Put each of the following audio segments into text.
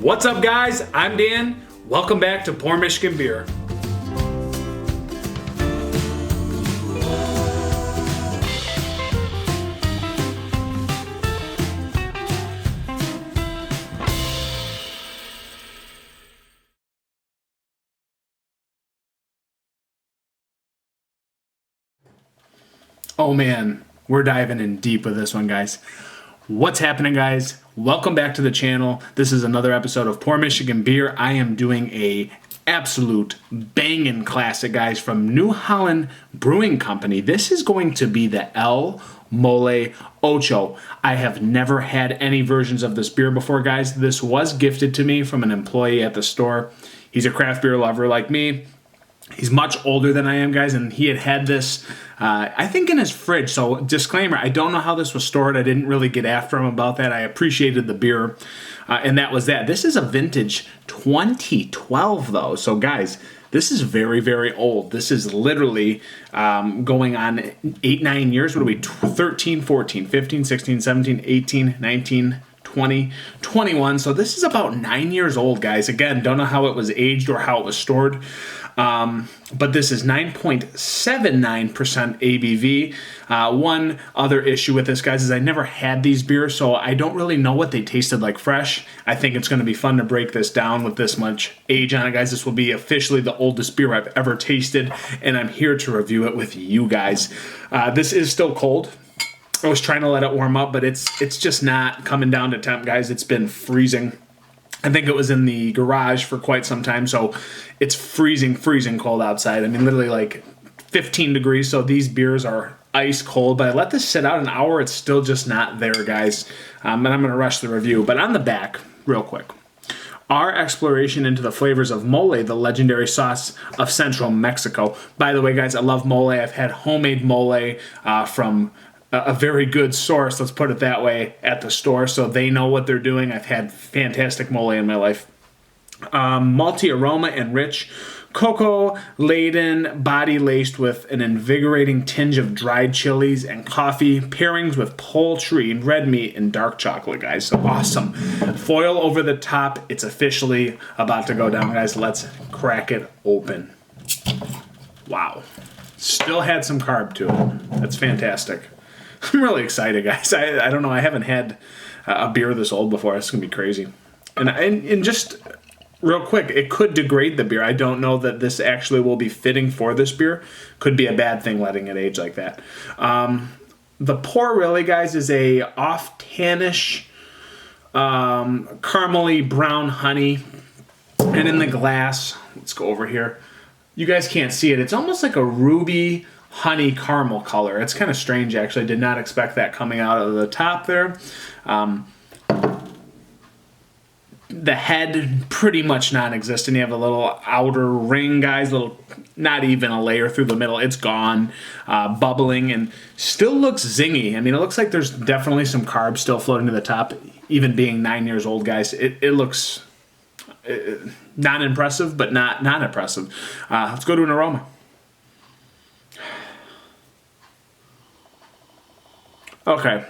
What's up, guys? I'm Dan. Welcome back to Pour Michigan Beer. Oh man, we're diving in deep with this one, guys. What's happening, guys? Welcome back to the channel. This is another episode of Pour Michigan Beer. I am doing a absolute banging classic, guys, from New Holland Brewing Company. This is going to be the El Mole Ocho. I have never had any versions of this beer before, guys. This was gifted to me from an employee at the store. He's a craft beer lover like me. He's much older than I am, guys, and he had this, I think, in his fridge. So, disclaimer, I don't know how this was stored. I didn't really get after him about that. I appreciated the beer, and that was that. This is a vintage 2012, though. So, guys, this is very, very old. This is literally going on 8-9 years. What are we? 13, 14, 15, 16, 17, 18, 19, 20, 21. So this is about 9 years old, guys. Again, don't know how it was aged or how it was stored. But this is 9.79% ABV. One other issue with this, guys, is I never had these beers, so I don't really know what they tasted like fresh. I think it's going to be fun to break this down with this much age on it, guys. This will be officially the oldest beer I've ever tasted, and I'm here to review it with you guys. This is still cold. I was trying to let it warm up, but it's just not coming down to temp, guys. It's been freezing. I think it was in the garage for quite some time, so it's freezing cold outside. I mean, literally like 15 degrees, so these beers are ice cold. But I let this sit out an hour, it's still just not there, guys. And I'm going to rush the review. But on the back, real quick, our exploration into the flavors of mole, the legendary sauce of central Mexico. By the way, guys, I love mole. I've had homemade mole from a very good source, let's put it that way, at the store, so they know what they're doing. I've had fantastic mole in my life. Malty aroma and rich, cocoa-laden body laced with an invigorating tinge of dried chilies and coffee, pairings with poultry, red meat, and dark chocolate, guys. So awesome. Foil over the top. It's officially about to go down, guys. Let's crack it open. Wow. Still had some carb to it. That's fantastic. I'm really excited, guys. I don't know. I haven't had a beer this old before. It's going to be crazy. And just real quick, it could degrade the beer. I don't know that this actually will be fitting for this beer. Could be a bad thing letting it age like that. The pour, really, guys, is a off-tannish, caramely brown honey. And in the glass, let's go over here. You guys can't see it. It's almost like a ruby honey caramel color. It's kind of strange, actually. I did not expect that coming out of the top there. The head, pretty much non-existent. You have a little outer ring, guys, not even a layer through the middle. It's gone, bubbling, and still looks zingy. I mean, it looks like there's definitely some carbs still floating to the top, even being 9 years old, guys. It looks not impressive, but not impressive. Let's go to an aroma. Okay,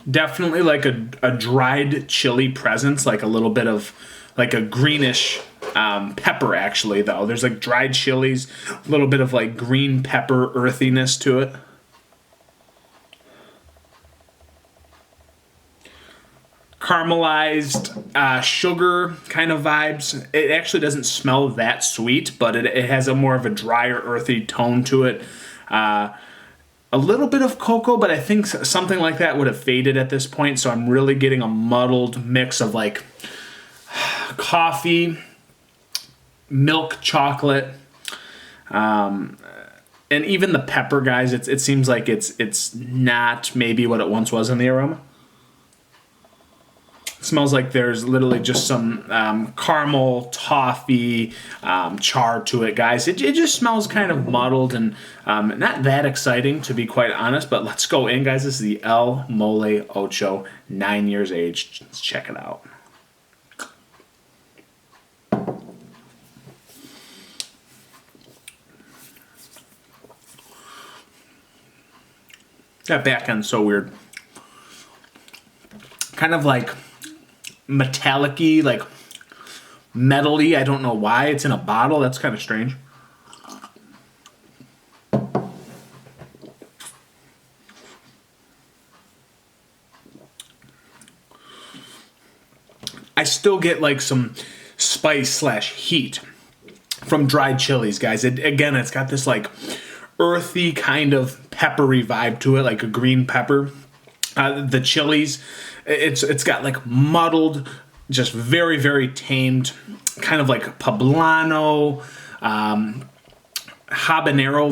definitely like a dried chili presence, like a little bit of like a greenish pepper, actually, though. There's like dried chilies, a little bit of like green pepper earthiness to it. Caramelized sugar kind of vibes. It actually doesn't smell that sweet, but it has a more of a drier, earthy tone to it. A little bit of cocoa, but I think something like that would have faded at this point, so I'm really getting a muddled mix of like coffee, milk chocolate, and even the pepper, guys. It seems like it's not maybe what it once was in the aroma. It smells like there's literally just some caramel, toffee, char to it, guys. It just smells kind of muddled and not that exciting, to be quite honest. But let's go in, guys. This is the El Mole Ocho, 9 years aged. Let's check it out. That back end's so weird. Kind of like metallic-y, like metal-y. I don't know why. It's in a bottle. That's kind of strange. I still get like some spice / heat from dried chilies, guys. Again, it's got this like earthy kind of peppery vibe to it, like a green pepper. The chilies, it's got like muddled, just very, very tamed, kind of like poblano, habanero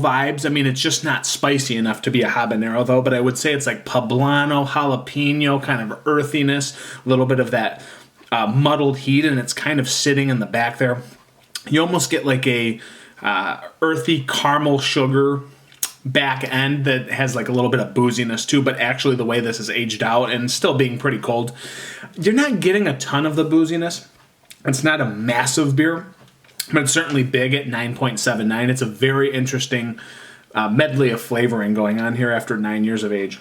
vibes. I mean, it's just not spicy enough to be a habanero, though, but I would say it's like poblano, jalapeno, kind of earthiness, a little bit of that muddled heat, and it's kind of sitting in the back there. You almost get like a earthy caramel sugar back end that has like a little bit of booziness too, but actually the way this is aged out and still being pretty cold, you're not getting a ton of the booziness. It's not a massive beer, but it's certainly big at 9.79. It's a very interesting medley of flavoring going on here after 9 years of age.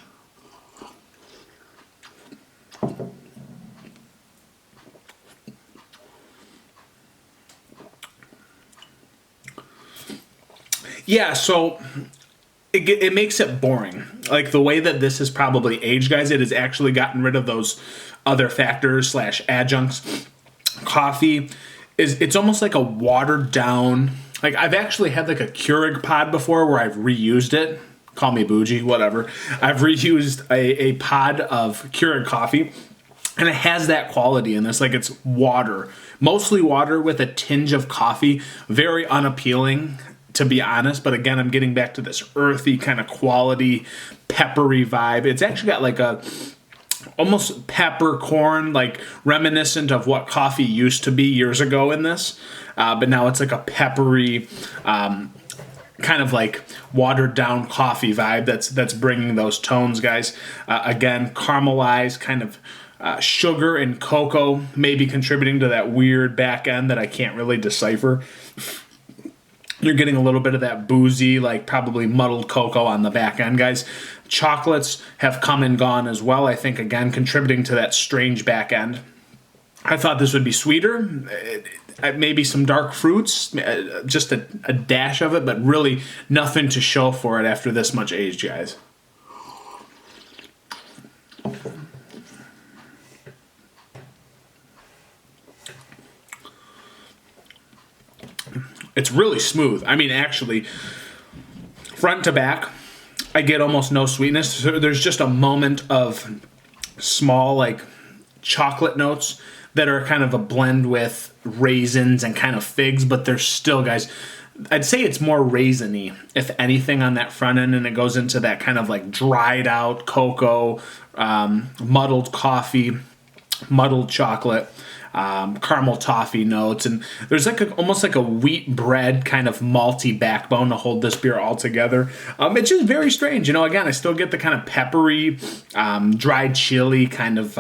Yeah, so it makes it boring. Like the way that this is probably aged, guys, it has actually gotten rid of those other factors / adjuncts. Coffee it's almost like a watered down. Like I've actually had like a Keurig pod before where I've reused it. Call me bougie, whatever. I've reused a pod of Keurig coffee, and it has that quality in this. Like it's water, mostly water with a tinge of coffee. Very unappealing, to be honest, but again, I'm getting back to this earthy kind of quality, peppery vibe. It's actually got like a almost peppercorn, like reminiscent of what coffee used to be years ago in this, but now it's like a peppery, kind of like watered down coffee vibe that's bringing those tones, guys. Again, caramelized kind of sugar and cocoa, maybe contributing to that weird back end that I can't really decipher. You're getting a little bit of that boozy, like probably muddled cocoa on the back end, guys. Chocolates have come and gone as well, I think, again, contributing to that strange back end. I thought this would be sweeter, maybe some dark fruits, just a dash of it, but really nothing to show for it after this much age, guys. It's really smooth. I mean, actually, front to back, I get almost no sweetness. So there's just a moment of small, like, chocolate notes that are kind of a blend with raisins and kind of figs, but they're still, guys, I'd say it's more raisiny, if anything, on that front end, and it goes into that kind of, like, dried out cocoa, muddled coffee, muddled chocolate, caramel toffee notes, and there's like almost like a wheat bread kind of malty backbone to hold this beer all together. It's just very strange. You know, again, I still get the kind of peppery, dried chili kind of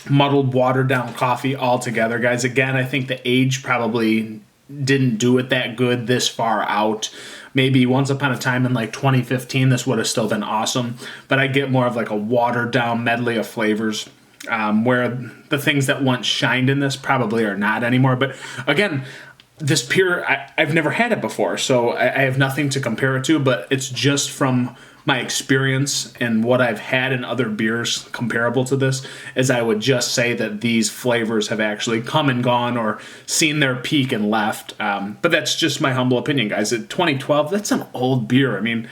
muddled, watered down coffee all together, guys. Again, I think the age probably didn't do it that good this far out. Maybe once upon a time in like 2015, this would have still been awesome, but I get more of like a watered down medley of flavors. Where the things that once shined in this probably are not anymore. But again, this beer, I've never had it before, so I have nothing to compare it to, but it's just from my experience and what I've had in other beers comparable to this, is I would just say that these flavors have actually come and gone or seen their peak and left. But that's just my humble opinion, guys. At 2012, that's an old beer. I mean,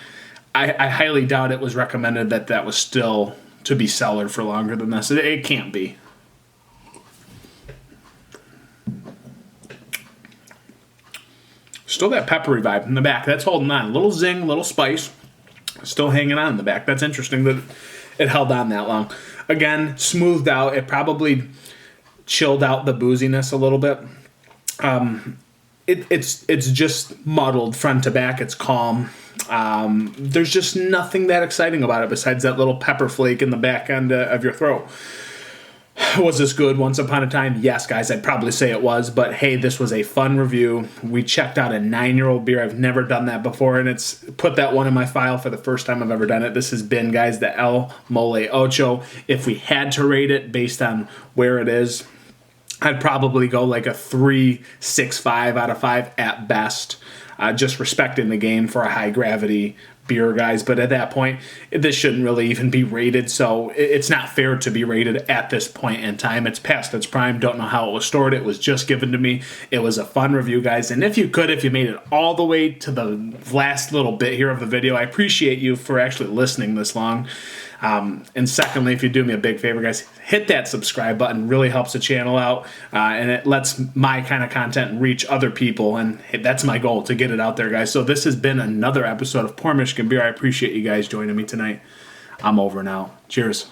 I highly doubt it was recommended that was still to be cellared for longer than this. It can't be. Still that peppery vibe in the back. That's holding on. Little zing, little spice. Still hanging on in the back. That's interesting that it held on that long. Again, smoothed out. It probably chilled out the booziness a little bit. It's just muddled front to back. It's calm. There's just nothing that exciting about it besides that little pepper flake in the back end of your throat. Was this good once upon a time? Yes, guys, I'd probably say it was. But hey, this was a fun review. We checked out a 9-year-old beer. I've never done that before, and it's put that one in my file for the first time I've ever done it. This has been, guys, the El Mole Ocho. If we had to rate it based on where it is, I'd probably go like a 3.65 out of 5 at best. Just respecting the game for a high gravity beer, guys. But at that point, this shouldn't really even be rated, so it's not fair to be rated at this point in time. It's past its prime. Don't know how it was stored. It was just given to me. It was a fun review, guys. And if you made it all the way to the last little bit here of the video, I appreciate you for actually listening this long. And secondly, if you do me a big favor, guys, hit that subscribe button. Really helps the channel out, and it lets my kind of content reach other people, and that's my goal, to get it out there, guys. So this has been another episode of Pour Michigan Beer. I appreciate you guys joining me tonight. I'm over now. Cheers.